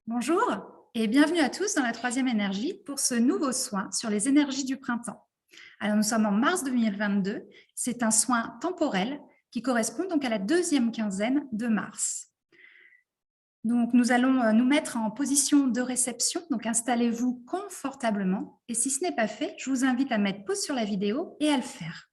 Bonjour et bienvenue à tous dans la troisième énergie pour ce nouveau soin sur les énergies du printemps. Alors nous sommes en mars 2022, c'est un soin temporel qui correspond donc à la deuxième quinzaine de mars. Donc nous allons nous mettre en position de réception, donc installez-vous confortablement et si ce n'est pas fait, je vous invite à mettre pause sur la vidéo et à le faire.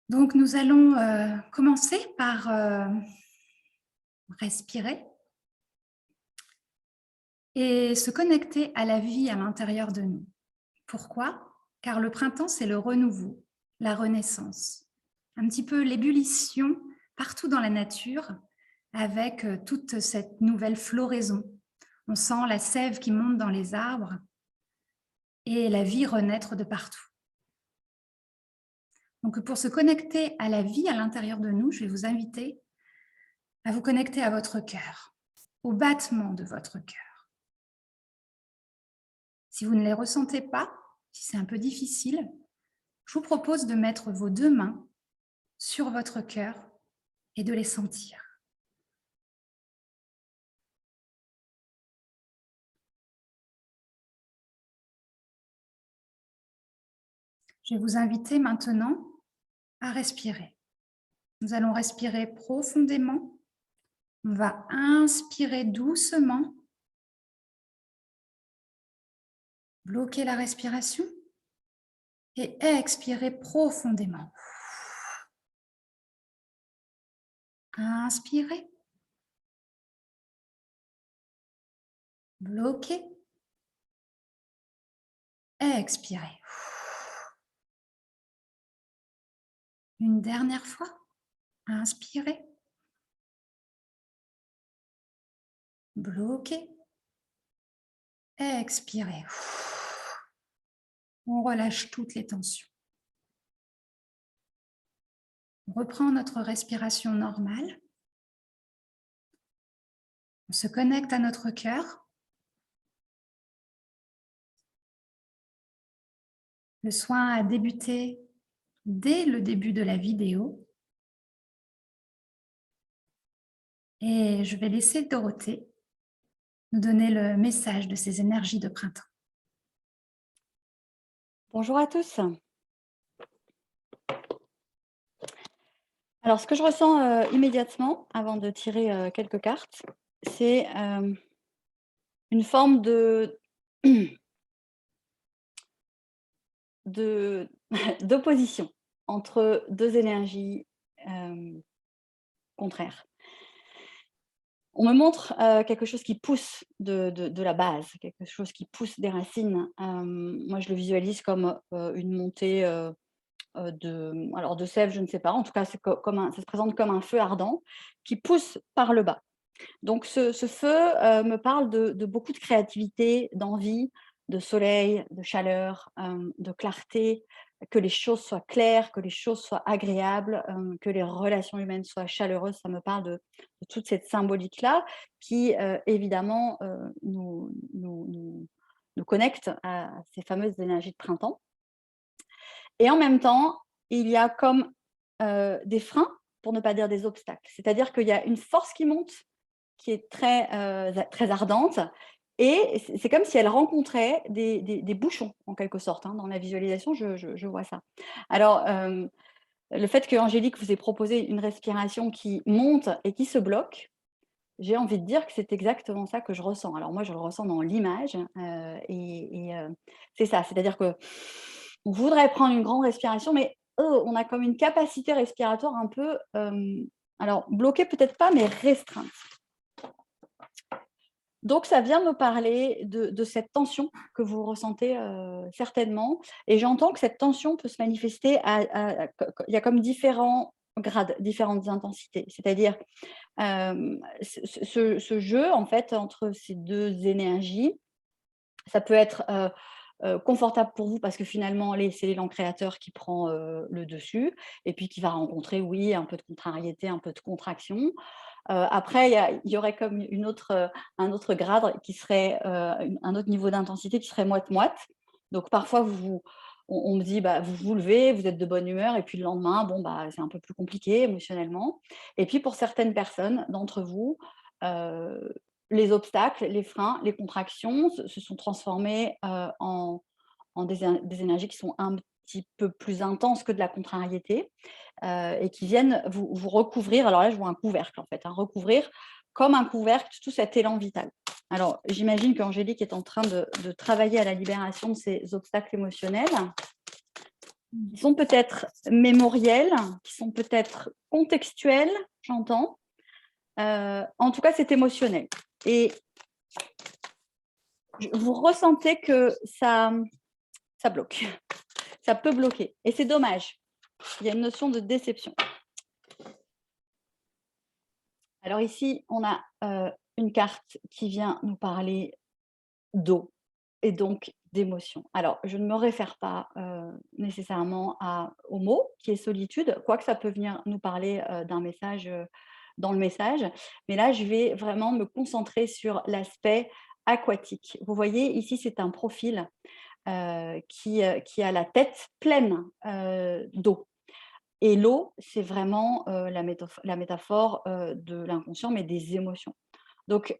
Donc nous allons commencer par respirer et se connecter à la vie à l'intérieur de nous. Pourquoi? Car le printemps, c'est le renouveau, la renaissance, un petit peu l'ébullition partout dans la nature avec toute cette nouvelle floraison. On sent la sève qui monte dans les arbres et la vie renaître de partout. Donc pour se connecter à la vie à l'intérieur de nous, je vais vous inviter à vous connecter à votre cœur, au battement de votre cœur. Si vous ne les ressentez pas, si c'est un peu difficile, je vous propose de mettre vos deux mains sur votre cœur et de les sentir. Je vais vous inviter maintenant à respirer. Nous allons respirer profondément. On va inspirer doucement, bloquer la respiration et expirer profondément. Inspirez, bloquez, expirez. Une dernière fois, inspirez, bloquez, expirez. On relâche toutes les tensions. On reprend notre respiration normale. On se connecte à notre cœur. Le soin a débuté dès le début de la vidéo. Et je vais laisser Dorothée nous donner le message de ces énergies de printemps. Bonjour à tous. Alors, ce que je ressens immédiatement, avant de tirer quelques cartes, c'est une forme d'opposition entre deux énergies contraires. On me montre quelque chose qui pousse de la base, quelque chose qui pousse des racines. Moi, je le visualise comme une montée de sève, je ne sais pas. En tout cas, c'est ça se présente comme un feu ardent qui pousse par le bas. Donc ce feu me parle de beaucoup de créativité, d'envie, de soleil, de chaleur, de clarté, que les choses soient claires, que les choses soient agréables, que les relations humaines soient chaleureuses. Ça me parle de toute cette symbolique-là qui, évidemment, nous connecte à ces fameuses énergies de printemps. Et en même temps, il y a comme des freins, pour ne pas dire des obstacles. C'est-à-dire qu'il y a une force qui monte, qui est très ardente, et c'est comme si elle rencontrait des bouchons, en quelque sorte, hein. Dans la visualisation, je vois ça. Alors, le fait qu'Angélique vous ait proposé une respiration qui monte et qui se bloque, j'ai envie de dire que c'est exactement ça que je ressens. Alors moi, je le ressens dans l'image, c'est ça. C'est-à-dire qu'on voudrait prendre une grande respiration, mais on a comme une capacité respiratoire un peu, alors bloquée peut-être pas, mais restreinte. Donc ça vient me parler de cette tension que vous ressentez certainement, et j'entends que cette tension peut se manifester il y a comme différents grades, différentes intensités. C'est-à-dire, ce jeu en fait entre ces deux énergies, ça peut être confortable pour vous parce que finalement c'est l'élan créateur qui prend le dessus, et puis qui va rencontrer, oui, un peu de contrariété, un peu de contraction. Après, il y aurait comme un autre grade qui serait un autre niveau d'intensité qui serait moite-moite. Donc parfois, on me dit, bah, vous vous levez, vous êtes de bonne humeur, et puis le lendemain, bon, bah, c'est un peu plus compliqué émotionnellement. Et puis pour certaines personnes d'entre vous, les obstacles, les freins, les contractions se sont transformés en des énergies qui sont un petit peu plus intenses que de la contrariété et qui viennent vous recouvrir. Alors là, je vois un couvercle en fait, recouvrir comme un couvercle tout cet élan vital. Alors, j'imagine qu'Angélique est en train de travailler à la libération de ces obstacles émotionnels qui sont peut-être mémoriels, qui sont peut-être contextuels, j'entends. En tout cas, c'est émotionnel. Et vous ressentez que ça bloque. Ça peut bloquer. Et c'est dommage. Il y a une notion de déception. Alors ici, on a une carte qui vient nous parler d'eau et donc d'émotion. Alors, je ne me réfère pas nécessairement au mot qui est solitude, quoique ça peut venir nous parler d'un message dans le message. Mais là, je vais vraiment me concentrer sur l'aspect aquatique. Vous voyez, ici, c'est un profil qui a la tête pleine d'eau. Et l'eau, c'est vraiment la métaphore de l'inconscient, mais des émotions. Donc,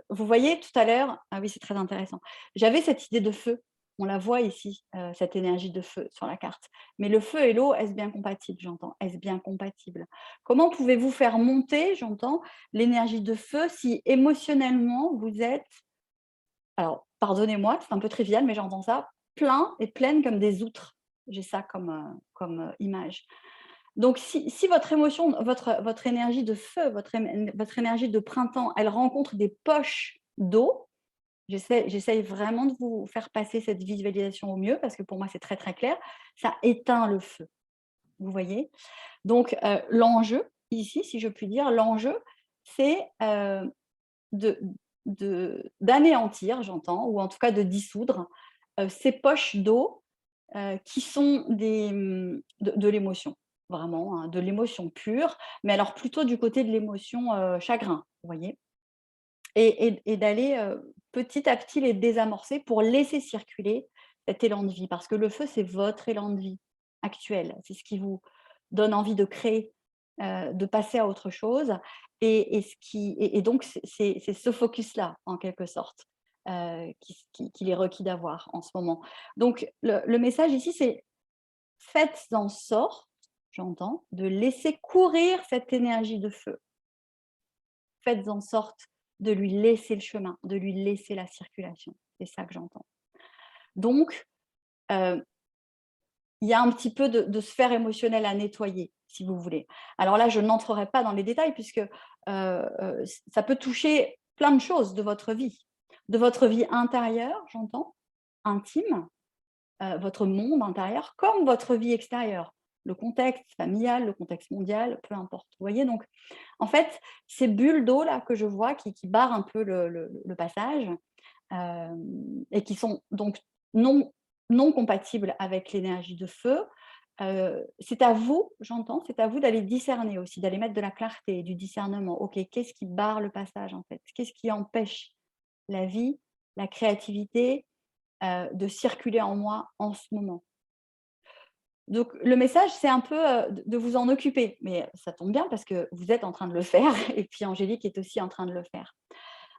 vous voyez tout à l'heure, ah oui, c'est très intéressant. J'avais cette idée de feu. On la voit ici, cette énergie de feu sur la carte. Mais le feu et l'eau, est-ce bien compatible, j'entends? Est-ce bien compatible? Comment pouvez-vous faire monter, j'entends, l'énergie de feu si émotionnellement vous êtes, alors pardonnez-moi, c'est un peu trivial, mais j'entends ça, plein et pleine comme des outres. J'ai ça comme image. Donc, si votre émotion, votre énergie de feu, votre énergie de printemps, elle rencontre des poches d'eau, j'essaye vraiment de vous faire passer cette visualisation au mieux, parce que pour moi, c'est très, très clair, ça éteint le feu. Vous voyez? Donc, l'enjeu, ici, si je puis dire, l'enjeu, c'est d'anéantir, j'entends, ou en tout cas de dissoudre ces poches d'eau qui sont de l'émotion, vraiment, hein, de l'émotion pure, mais alors plutôt du côté de l'émotion chagrin, vous voyez, et d'aller petit à petit les désamorcer pour laisser circuler cet élan de vie, parce que le feu, c'est votre élan de vie actuel, c'est ce qui vous donne envie de créer, de passer à autre chose, et donc c'est ce focus-là, en quelque sorte, qu'il est requis d'avoir en ce moment. Donc le message ici, c'est: faites en sorte, j'entends, de laisser courir cette énergie de feu. Faites en sorte de lui laisser le chemin, de lui laisser la circulation. C'est ça que j'entends. Donc, il y a un petit peu de sphère émotionnelle à nettoyer, si vous voulez. Alors là, je n'entrerai pas dans les détails puisque ça peut toucher plein de choses de votre vie intérieure, j'entends, intime, votre monde intérieur, comme votre vie extérieure, le contexte familial, le contexte mondial, peu importe. Vous voyez, donc, en fait, ces bulles d'eau là que je vois qui barrent un peu le passage et qui sont donc non compatibles avec l'énergie de feu, c'est à vous, j'entends, c'est à vous d'aller discerner aussi, d'aller mettre de la clarté, du discernement. Ok, qu'est-ce qui barre le passage en fait? Qu'est-ce qui empêche la vie, la créativité de circuler en moi en ce moment? Donc le message, c'est un peu de vous en occuper, mais ça tombe bien parce que vous êtes en train de le faire et puis Angélique est aussi en train de le faire.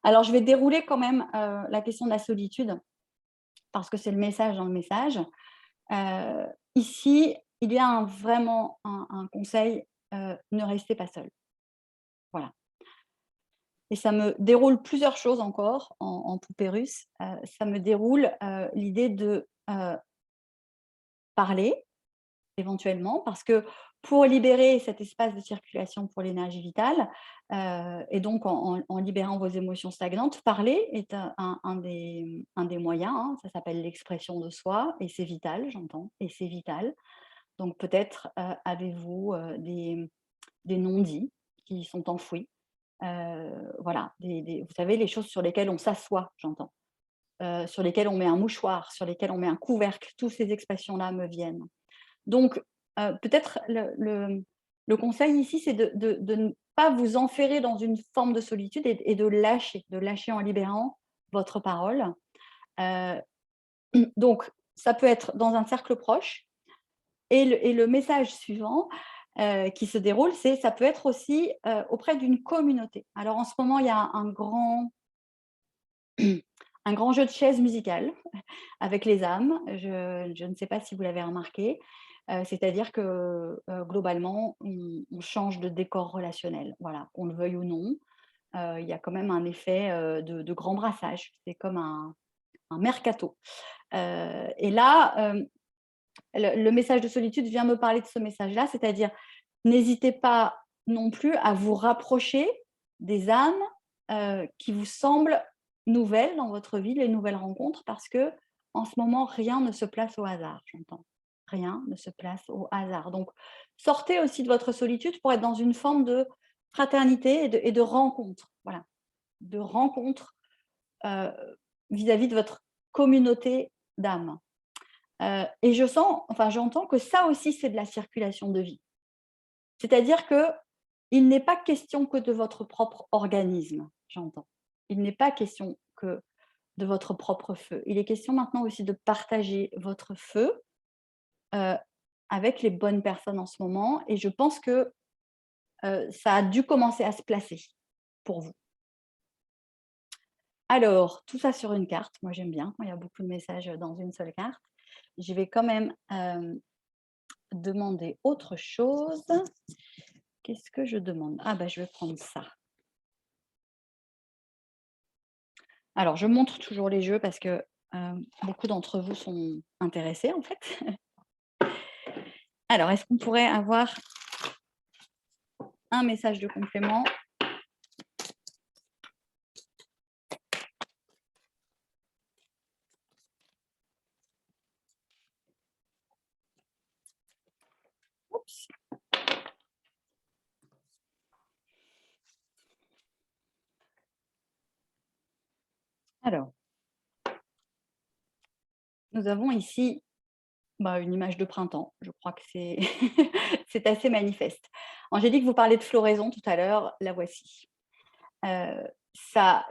Alors je vais dérouler quand même la question de la solitude parce que c'est le message dans le message. Ici, il y a vraiment un conseil, ne restez pas seul. Voilà. Et ça me déroule plusieurs choses encore en poupée russe. Ça me déroule l'idée de parler, éventuellement, parce que pour libérer cet espace de circulation pour l'énergie vitale, et donc en libérant vos émotions stagnantes, parler est un des moyens, hein, ça s'appelle l'expression de soi, et c'est vital, j'entends, et c'est vital. Donc peut-être avez-vous des non-dits qui sont enfouis. Voilà, vous savez, les choses sur lesquelles on s'assoit, j'entends, sur lesquelles on met un mouchoir, sur lesquelles on met un couvercle, toutes ces expressions-là me viennent. Donc, peut-être le conseil ici, c'est de ne pas vous enferrer dans une forme de solitude et de lâcher en libérant votre parole. Euh, donc, ça peut être dans un cercle proche. Et le message suivant qui se déroule, ça peut être aussi auprès d'une communauté. Alors, en ce moment, il y a un grand un grand jeu de chaises musicales avec les âmes. Je ne sais pas si vous l'avez remarqué. C'est-à-dire que globalement, on change de décor relationnel. Voilà, qu'on le veuille ou non. Il y a quand même un effet de grand brassage. C'est comme un mercato. Et là, le message de solitude vient me parler de ce message-là, c'est-à-dire n'hésitez pas non plus à vous rapprocher des âmes qui vous semblent nouvelles dans votre vie, les nouvelles rencontres, parce que en ce moment, rien ne se place au hasard, j'entends. Rien ne se place au hasard. Donc, sortez aussi de votre solitude pour être dans une forme de fraternité et de rencontre. Voilà, de rencontre vis-à-vis de votre communauté d'âmes. Et j'entends que ça aussi, c'est de la circulation de vie. C'est-à-dire qu'il n'est pas question que de votre propre organisme, j'entends. Il n'est pas question que de votre propre feu. Il est question maintenant aussi de partager votre feu avec les bonnes personnes en ce moment. Et je pense que ça a dû commencer à se placer pour vous. Alors, tout ça sur une carte. Moi, j'aime bien quand il y a beaucoup de messages dans une seule carte. Je vais quand même demander autre chose. Qu'est-ce que je demande? Ah bah je vais prendre ça. Alors, je montre toujours les jeux parce que beaucoup d'entre vous sont intéressés en fait. Alors, est-ce qu'on pourrait avoir un message de complément? Oups. Alors, nous avons ici une image de printemps. Je crois que c'est c'est assez manifeste. Angélique, vous parlez de floraison tout à l'heure, la voici. Ça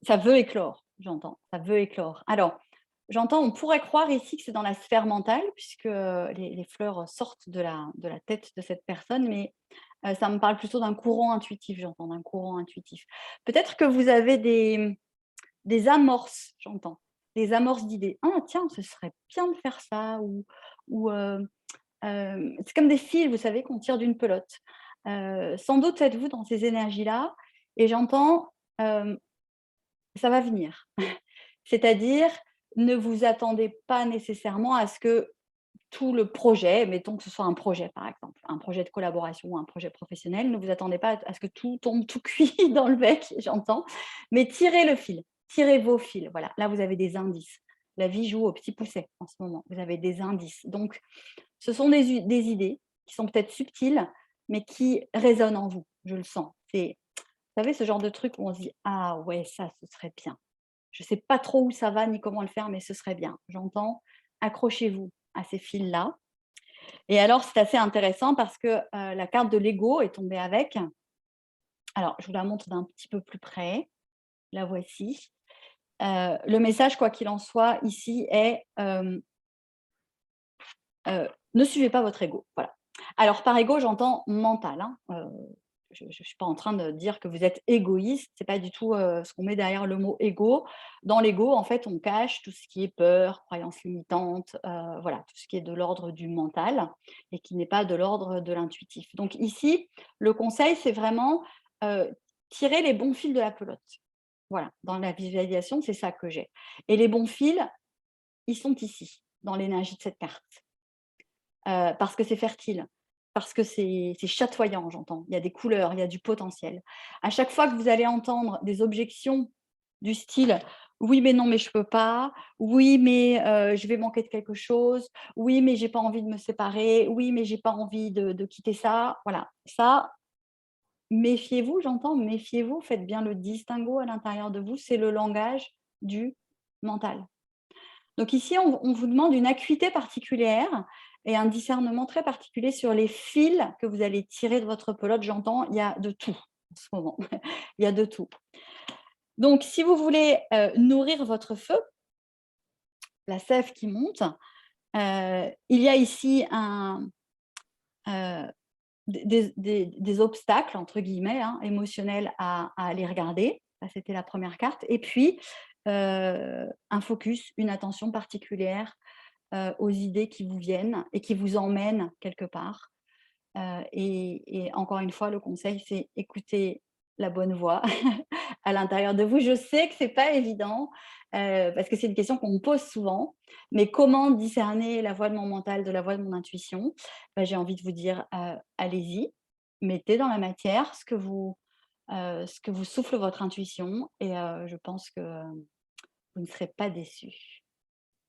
veut éclore, j'entends, ça veut éclore. Alors, j'entends, on pourrait croire ici que c'est dans la sphère mentale, puisque les fleurs sortent de la tête de cette personne, mais ça me parle plutôt d'un courant intuitif, j'entends, d'un courant intuitif. Peut-être que vous avez des amorces, j'entends, des amorces d'idées. Ah tiens, ce serait bien de faire ça, ou c'est comme des fils, vous savez, qu'on tire d'une pelote. Sans doute êtes-vous dans ces énergies-là, et j'entends, ça va venir. C'est-à-dire, ne vous attendez pas nécessairement à ce que tout le projet, mettons que ce soit un projet par exemple, un projet de collaboration ou un projet professionnel, ne vous attendez pas à ce que tout tombe tout cuit dans le bec, j'entends, mais tirez le fil, tirez vos fils. Voilà, là vous avez des indices. La vie joue au petit pousset en ce moment, vous avez des indices. Donc, ce sont des idées qui sont peut-être subtiles, mais qui résonnent en vous, je le sens. C'est, vous savez, ce genre de truc où on se dit « Ah ouais, ça, ce serait bien ». Je ne sais pas trop où ça va ni comment le faire, mais ce serait bien. J'entends, accrochez-vous à ces fils-là. Et alors, c'est assez intéressant parce que la carte de l'ego est tombée avec. Alors, je vous la montre d'un petit peu plus près. La voici. Le message, quoi qu'il en soit, ici est ne suivez pas votre ego. Voilà. Alors, par ego, j'entends mental. Hein. Je ne suis pas en train de dire que vous êtes égoïste, ce n'est pas du tout ce qu'on met derrière le mot ego. Dans l'ego, en fait, on cache tout ce qui est peur, croyances limitantes, voilà, tout ce qui est de l'ordre du mental et qui n'est pas de l'ordre de l'intuitif. Donc ici, le conseil, c'est vraiment tirer les bons fils de la pelote. Voilà, dans la visualisation, c'est ça que j'ai. Et les bons fils, ils sont ici, dans l'énergie de cette carte. Parce que c'est fertile, parce que c'est chatoyant, j'entends. Il y a des couleurs, il y a du potentiel. À chaque fois que vous allez entendre des objections du style: «Oui, mais non, mais je peux pas. Oui, mais je vais manquer de quelque chose. Oui, mais j'ai pas envie de me séparer. Oui, mais j'ai pas envie de quitter ça». Voilà, ça, méfiez-vous, j'entends, méfiez-vous, faites bien le distinguo à l'intérieur de vous, c'est le langage du mental. Donc ici, on vous demande une acuité particulière et un discernement très particulier sur les fils que vous allez tirer de votre pelote. J'entends, il y a de tout en ce moment. Il y a de tout. Donc, si vous voulez nourrir votre feu, la sève qui monte, il y a ici des obstacles, entre guillemets, hein, émotionnels à aller regarder. Ça, c'était la première carte. Et puis, un focus, une attention particulière aux idées qui vous viennent et qui vous emmènent quelque part. Et encore une fois, le conseil, c'est écouter la bonne voix à l'intérieur de vous. Je sais que c'est pas évident, parce que c'est une question qu'on me pose souvent, mais comment discerner la voix de mon mental de la voix de mon intuition? Bah, j'ai envie de vous dire, allez-y, mettez dans la matière ce que vous souffle votre intuition et je pense que, vous ne serez pas déçus.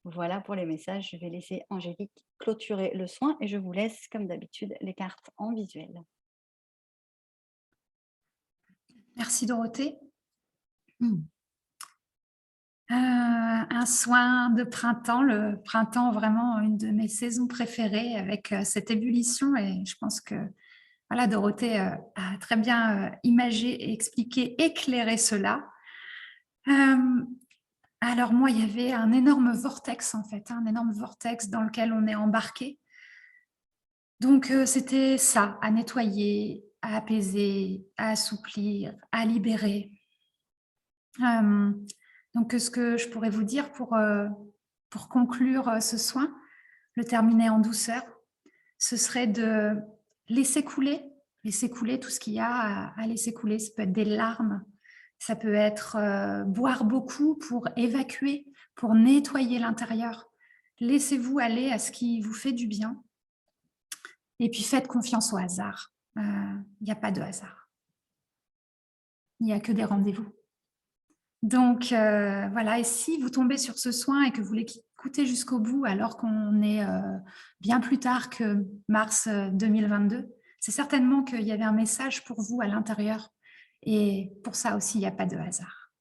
Voilà pour les messages. Je vais laisser Angélique clôturer le soin et je vous laisse, comme d'habitude, les cartes en visuel. Merci Dorothée. Un soin de printemps, le printemps vraiment une de mes saisons préférées avec cette ébullition et je pense que voilà, Dorothée a très bien imagé, expliqué, éclairé cela. Alors moi, il y avait un énorme vortex en fait, un énorme vortex dans lequel on est embarqué. Donc c'était ça, à nettoyer, à apaiser, à assouplir, à libérer. Donc ce que je pourrais vous dire pour conclure ce soin, le terminer en douceur, ce serait de laisser couler tout ce qu'il y a à laisser couler. Ça peut être des larmes, ça peut être boire beaucoup pour évacuer, pour nettoyer l'intérieur. Laissez-vous aller à ce qui vous fait du bien. Et puis faites confiance au hasard. Il n'y a pas de hasard. Il n'y a que des rendez-vous. Donc voilà, et si vous tombez sur ce soin et que vous l'écoutez jusqu'au bout alors qu'on est bien plus tard que mars 2022, c'est certainement qu'il y avait un message pour vous à l'intérieur. Et pour ça aussi, il n'y a pas de hasard.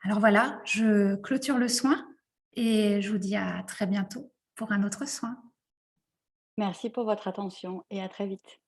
Alors voilà, je clôture le soin et je vous dis à très bientôt pour un autre soin. Merci pour votre attention et à très vite.